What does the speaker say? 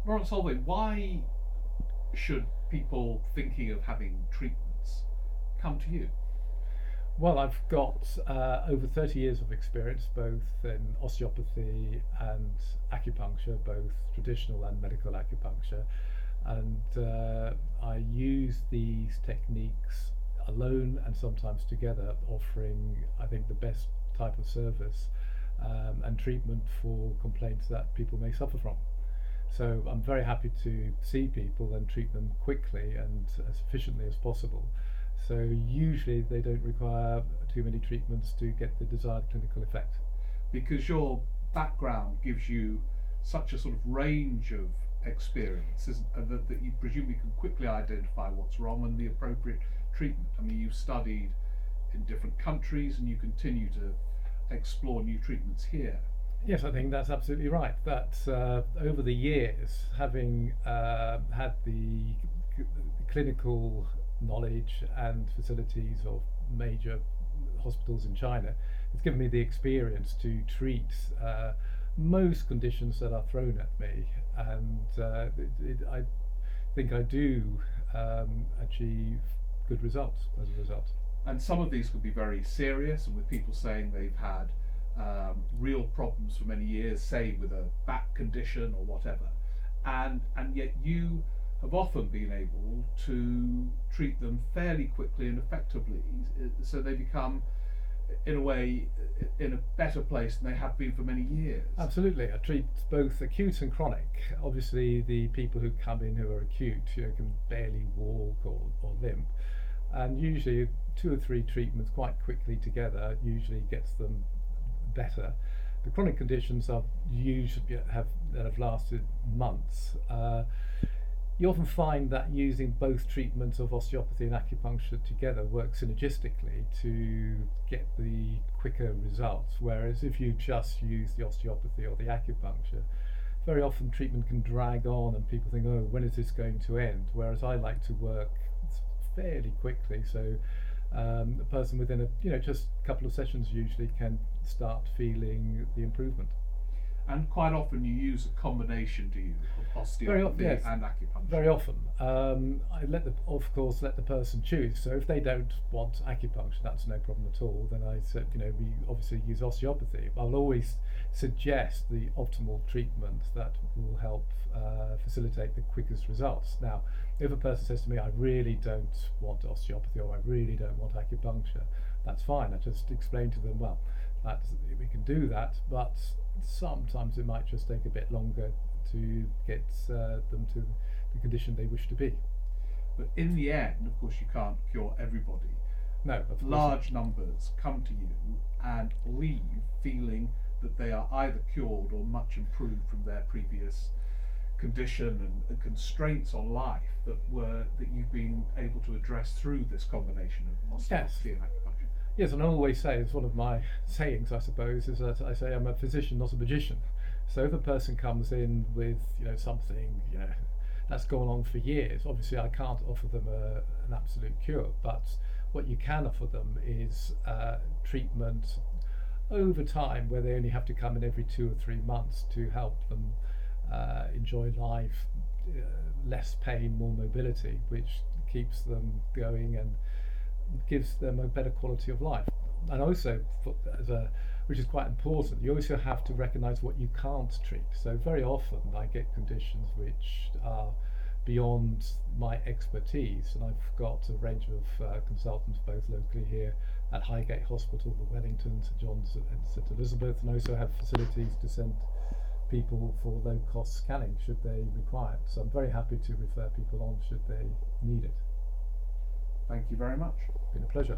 Lawrence Holve, why should people thinking of having treatments come to you? Well, I've got over 30 years of experience both in osteopathy and acupuncture, both traditional and medical acupuncture. And I use these techniques alone and sometimes together, offering, I think, the best type of service and treatment for complaints that people may suffer from. So I'm very happy to see people and treat them quickly and as efficiently as possible. So usually they don't require too many treatments to get the desired clinical effect. Because your background gives you such a sort of range of experience, that you presumably can quickly identify what's wrong and the appropriate treatment. I mean, you've studied in different countries and you continue to explore new treatments here. Yes, I think that's absolutely right. That over the years, having had the clinical knowledge and facilities of major hospitals in China, it's given me the experience to treat most conditions that are thrown at me, and I think I do achieve good results as a result. And some of these could be very serious, and with people saying they've had real problems for many years, say with a back condition or whatever, and yet you have often been able to treat them fairly quickly and effectively, so they become, in a way, in a better place than they have been for many years. Absolutely, I treat both acute and chronic. Obviously, the people who come in who are acute, can barely walk or limp, and usually 2 or 3 treatments quite quickly together usually gets them better. The chronic conditions are usually have lasted months. You often find that using both treatments of osteopathy and acupuncture together works synergistically to get the quicker results. Whereas if you just use the osteopathy or the acupuncture, very often treatment can drag on and people think, oh, when is this going to end? Whereas I like to work fairly quickly, so a person within just a couple of sessions usually can start feeling the improvement. And quite often you use a combination, do you, of osteopathy Yes, and acupuncture? very often. I of course, let the person choose. So if they don't want acupuncture, that's no problem at all. Then I said, we obviously use osteopathy. I'll always suggest the optimal treatment that will help facilitate the quickest results. Now, if a person says to me, I really don't want osteopathy or I really don't want acupuncture, that's fine. I just explain to them, well, we can do that, but sometimes it might just take a bit longer to get them to the condition they wish to be. But in the end, of course, you can't cure everybody. No, of course Large not. numbers come to you and leave feeling that they are either cured or much improved from their previous condition and constraints on life that you've been able to address through this combination of osteopathy and acupuncture. Yes, and I always say, it's one of my sayings, I suppose, is that I say I'm a physician, not a magician. So if a person comes in with something that's gone on for years, obviously I can't offer them an absolute cure, but what you can offer them is treatment over time, where they only have to come in every 2 or 3 months to help them enjoy life, less pain, more mobility, which keeps them going and gives them a better quality of life. And also, which is quite important, you also have to recognise what you can't treat. So very often I get conditions which are beyond my expertise, and I've got a range of consultants both locally here at Highgate Hospital, the Wellington, St John's and St Elizabeth, and also have facilities to send people for low cost scanning should they require it. So I'm very happy to refer people on should they need it. Thank you very much. It's been a pleasure.